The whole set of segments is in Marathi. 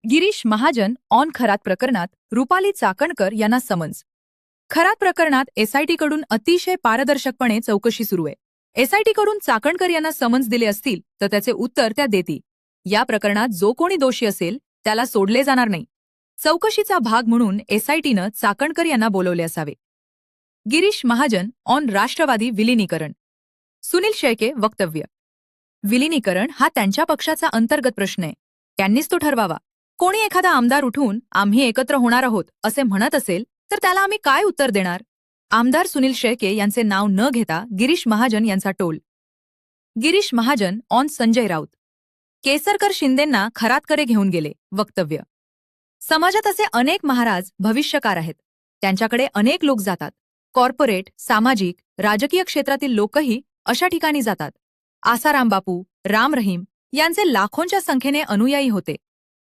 गिरीश महाजन ऑन खरात प्रकरणात रुपाली चाकणकर यांना समन्स. खरात प्रकरणात एसआयटीकडून अतिशय पारदर्शकपणे चौकशी सुरू आहे. एसआयटीकडून चाकणकर यांना समन्स दिले असतील तर त्याचे उत्तर त्या देतील. या प्रकरणात जो कोणी दोषी असेल त्याला सोडले जाणार नाही. चौकशीचा भाग म्हणून एसआयटीनं चाकणकर यांना बोलवले असावे. गिरीश महाजन ऑन राष्ट्रवादी विलिनीकरण. सुनील शेळके वक्तव्य. विलिनीकरण हा त्यांच्या पक्षाचा अंतर्गत प्रश्न आहे. त्यांनीच तो ठरवावा. कोणी एखादा आमदार उठून आम्ही एकत्र होणार आहोत असे म्हणत असेल तर त्याला आम्ही काय उत्तर देणार? आमदार सुनील शेळके यांचे नाव न घेता गिरीश महाजन यांचा टोल. गिरीश महाजन ऑन संजय राऊत. केसरकर शिंदेंना खरातकडे घेऊन गेले. वक्तव्य. समाजात असे अनेक महाराज भविष्यकार आहेत. त्यांच्याकडे अनेक लोक जातात. कॉर्पोरेट, सामाजिक, राजकीय क्षेत्रातील लोकही अशा ठिकाणी जातात. आसाराम बापू, राम रहीम यांचे लाखोंच्या संख्येने अनुयायी होते.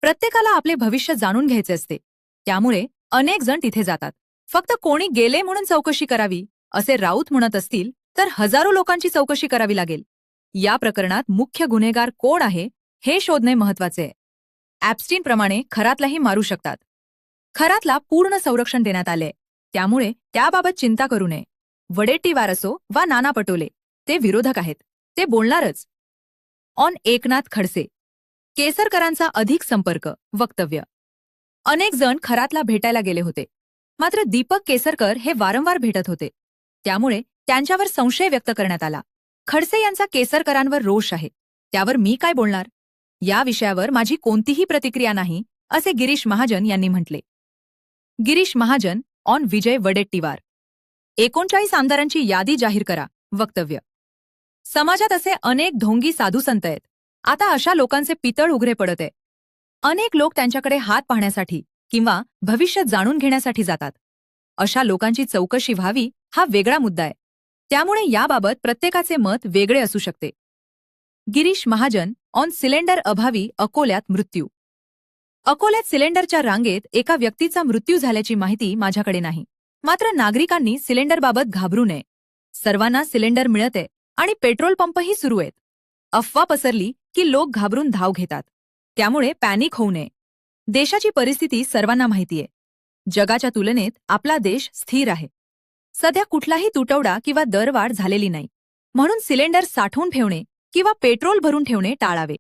प्रत्येकाला आपले भविष्य जाणून घ्यायचे असते. त्यामुळे अनेक जण तिथे जातात. फक्त कोणी गेले म्हणून चौकशी करावी असे राऊत म्हणत असतील तर हजारो लोकांची चौकशी करावी लागेल. या प्रकरणात मुख्य गुन्हेगार कोण आहे हे शोधणे महत्वाचे आहे. ॲप्स्टीनप्रमाणे खरातलाही मारू शकतात. खरातला पूर्ण संरक्षण देण्यात आले. त्यामुळे त्याबाबत चिंता करू नये. वडेट्टीवार असो वा नाना पटोले, ते विरोधक आहेत. ते बोलणारच. ऑन एकनाथ खडसे. केसरकरांचा अधिक संपर्क. वक्तव्य. अनेक जण खरातला भेटायला गेले होते. मात्र दीपक केसरकर हे वारंवार भेटत होते. त्यामुळे त्यांच्यावर संशय व्यक्त करण्यात आला. खडसे यांचा केसरकरांवर रोष आहे. त्यावर मी काय बोलणार? या विषयावर माझी कोणतीही प्रतिक्रिया नाही असे गिरीश महाजन यांनी म्हटले. गिरीश महाजन ऑन विजय वडेट्टीवार. 39 आमदारांची यादी जाहीर करा. वक्तव्य. समाजात असे अनेक ढोंगी साधू संत आहेत. आता अशा लोकांचे पितळ उघडे पडत आहे. अनेक लोक त्यांच्याकडे हात पाहण्यासाठी किंवा भविष्य जाणून घेण्यासाठी जातात. अशा लोकांची चौकशी व्हावी हा वेगळा मुद्दा आहे. त्यामुळे याबाबत प्रत्येकाचे मत वेगळे असू शकते. गिरीश महाजन ऑन सिलेंडर अभावी अकोल्यात मृत्यू. अकोल्यात सिलेंडरच्या रांगेत एका व्यक्तीचा मृत्यू झाल्याची माहिती माझ्याकडे नाही. मात्र नागरिकांनी सिलेंडरबाबत घाबरू नये. सर्वांना सिलेंडर मिळत आहे आणि पेट्रोल पंपही सुरू आहेत. अफवा पसरली की लोक घाबरून धाव घेतात. त्यामुळे पॅनिक होऊ नये. देशाची परिस्थिती सर्वांना माहितीये. जगाच्या तुलनेत आपला देश स्थिर आहे. सध्या कुठलाही तुटवडा किंवा दरवाढ झालेली नाही. म्हणून सिलेंडर साठवून ठेवणे किंवा पेट्रोल भरून ठेवणे टाळावे.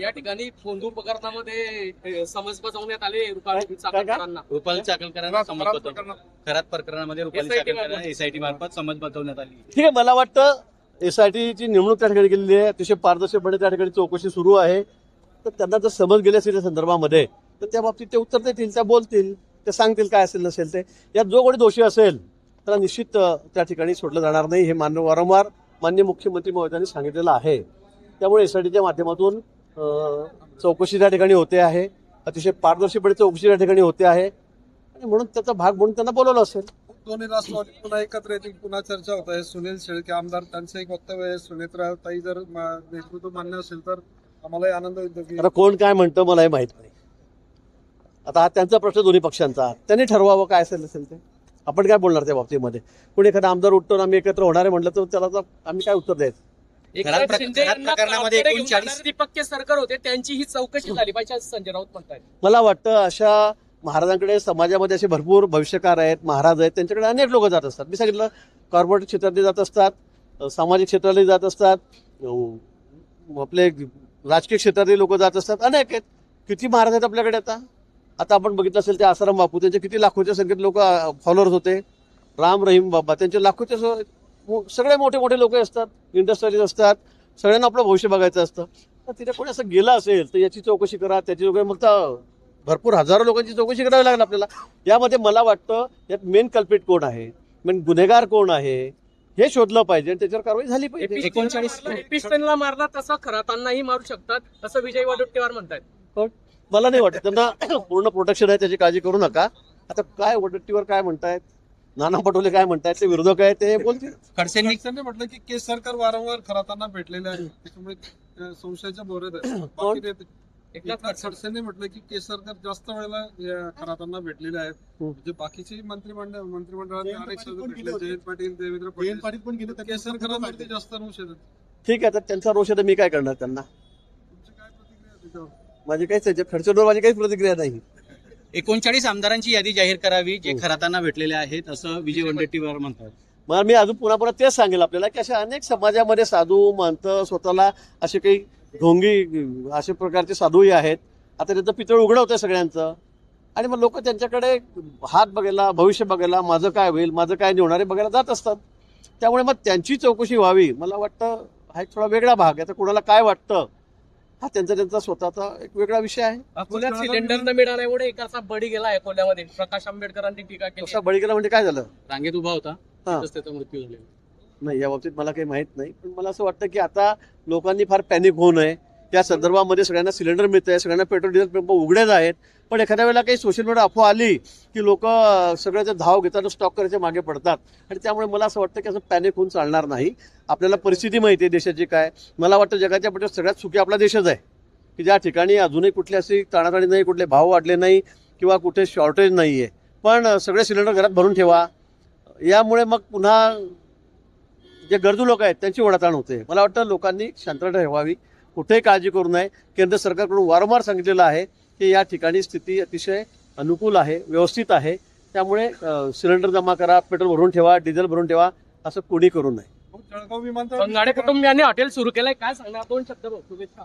या ठिकाणी फोंदू प्रकरणामध्ये समन्स बजावण्यात आले रुपाली चाकणकरांना. रुपाली चाकणकरांना समन्स बजावण्यात. खरात प्रकरणामध्ये रुपाली चाकणकरांना एसआयटी मार्फत समन्स बजावण्यात आली. ठीक आहे. मला वाटतं एसआयटीची नेमणूक त्या ठिकाणी केलेली आहे. अतिशय पारदर्शकपणे त्या ठिकाणी चौकशी सुरू आहे. तर त्यांना जर समज गेले असेल त्या संदर्भामध्ये तर त्या बाबतीत ते उत्तर देतील, त्या बोलतील, ते सांगतील काय असेल नसेल ते. यात जो कोणी दोषी असेल त्याला निश्चित त्या ठिकाणी सोडलं जाणार नाही. हे वारंवार माननीय मुख्यमंत्री महोदयांनी सांगितलेलं आहे. त्यामुळे एसआयटीच्या माध्यमातून चौकशी त्या ठिकाणी होते आहे. अतिशय पारदर्शकपणे चौकशी त्या ठिकाणी होते आहे आणि म्हणून त्याचा भाग म्हणून त्यांना बोलवलं असेल. दोन्ही राष्ट्रवादी पुन्हा एकत्र येतील, पुन्हा चर्चा होत आहे. सुनील शेळके आमदार त्यांचं एक वक्तव्य आहे. सुनेत्रा ताई जर नेतृत्व मान्य असेल तर आम्हालाही आनंद होईल. आता कोण काय म्हणतं मलाही माहित नाही. आता हा त्यांचा प्रश्न दोन्ही पक्षांचा. त्यांनी ठरवावं काय असेल ते. आपण काय बोलणार त्या बाबतीमध्ये? कोणी एखादा आमदार उठतो आम्ही एकत्र होणार आहे म्हटलं तर त्याला आम्ही काय उत्तर द्यायचं? दीपक केसरकर होते, त्यांची ही चौकशी झाली पाहिजे संजय राऊत म्हणतात. मला वाटतं अशा महाराजांकडे समाजामध्ये असे भरपूर भविष्यकार आहेत, महाराज आहेत. त्यांच्याकडे अनेक लोक जात असतात. मी सांगितलं कॉर्पोरेट क्षेत्रातले जात असतात, सामाजिक क्षेत्रातले जात असतात, आपले राजकीय क्षेत्रातले लोक जात असतात. अनेक आहेत. किती महाराज आहेत आपल्याकडे आता. आता आपण बघितलं असेल ते आसाराम बापू, त्यांचे किती लाखोच्या संख्येत लोक फॉलोअर्स होते. राम रहीम बाबा, त्यांचे लाखोचे सगळे मोठे मोठे लोक असतात, इंडस्ट्रीज असतात. सगळ्यांना आपलं भविष्य बघायचं असतं. तर तिथे कोणी असं गेलं असेल तर याची चौकशी करा, त्याची वगैरे. मग तर भरपूर हजारो लोकांची चौकशी करावी लागेल आपल्याला. यामध्ये मला वाटतं यात मेन कल्पिट कोण आहे, मेन गुन्हेगार कोण आहे हे शोधलं पाहिजे आणि त्याच्यावर कारवाई झाली पाहिजे. 19 मारला तसा खरातांनाही मारू शकतात असं विजय वडेट्टीवार म्हणतात. पण मला नाही वाटत. त्यांना पूर्ण प्रोटेक्शन आहे, त्याची काळजी करू नका. आता काय वडेट्टीवार काय म्हणतायत, नाना पटोले काय म्हणतायत, ते विरोधक आहे ते बोलतील. खडसेंनी म्हटलं की केसरकर वारंवार खरातांना भेटलेले आहेत, त्याच्यामुळे संशयाच्या बोरेत. खडसेंनी म्हटलं की केसरकर जास्त वेळेला खरातांना भेटलेले आहेत. म्हणजे बाकीचे मंत्रिमंडळात अनेक सदस्य भेटले. जयंत पाटील, देवेंद्र पाटील पण गेले. केसरकरांवरती जास्त रोष येतात. ठीक आहे. तर त्यांचा रोष आहे तर मी काय करणार त्यांना. तुमची काय प्रतिक्रिया त्याच्यावर? माझी काहीच त्याच्या खर्चावर माझी काहीच प्रतिक्रिया नाही. 39 आमदारांची यादी जाहीर करावी जे खरातांना भेटलेले आहेत असं विजय वडेट्टीवार म्हणतात. मग मी अजून पुन्हा तेच सांगेल आपल्याला की अशा अनेक समाजामध्ये साधू महंत स्वतःला असे काही ढोंगी अशा प्रकारचे साधूही आहेत. आता त्याचं पितळ उघडं होतं सगळ्यांचं आणि मग लोक त्यांच्याकडे हात बघायला, भविष्य बघायला, माझं काय होईल, माझं काय निवणार आहे बघायला जात असतात. त्यामुळे मग त्यांची चौकशी व्हावी. मला वाटतं हा एक थोडा वेगळा भाग आहे. आता कुणाला काय वाटतं हा त्यांचा स्वतःचा एक वेगळा विषय आहे. अकोल्यात सिलेंडर न मिळाल्यामुळे एक असा बळी गेला अकोल्यामध्ये. प्रकाश आंबेडकरांनी टीका केली. तसा बळी गेला म्हणजे काय झालं? रांगेत उभा होता, हा. तिथंच त्याचा मृत्यू झाला. नाही, या बाबतीत मला काही माहित नाही. पण मला असं वाटतं की आता लोकांनी फार पॅनिक होऊ नये. त्या संदर्भामध्ये सगळ्यांना सिलेंडर मिळत आहे, सगळ्यांना पेट्रोल डिझेल पंप उघडेच आहेत. पण एखाद्या वेळेला काही सोशल मीडिया अफवा आली की लोक सगळं ते धाव घेतात, स्टॉक करायच्या मागे पडतात. आणि त्यामुळे मला असं वाटतं की असं पॅनिक होऊन चालणार नाही. आपल्याला परिस्थिती माहिती आहे देशाची काय. मला वाटतं जगाच्या पट्ट्यात सगळ्यात सुखी आपला देशच आहे की ज्या ठिकाणी अजूनही कुठली अशी ताणाताणी नाही, कुठले भाव वाढले नाही किंवा कुठे शॉर्टेज नाही आहे. पण सगळे सिलेंडर घरात भरून ठेवा. यामुळे मग पुन्हा जे गरजू लोक आहेत त्यांची ओढाताण होते. मला वाटतं लोकांनी शांतता ठेवावी, कुठेही काळजी करू नये. केंद्र सरकारकडून वारंवार सांगितलेलं आहे की या ठिकाणी स्थिती अतिशय अनुकूल आहे, व्यवस्थित आहे. त्यामुळे सिलेंडर जमा करा, पेट्रोल भरून ठेवा, डिझेल भरून ठेवा, असं कोणी करू नये. जळगाव विमानतळ बंगाडे कुटुंबियांनी हॉटेल सुरू केलंय, काय सांगणार? 2 शब्द बघ, शुभेच्छा.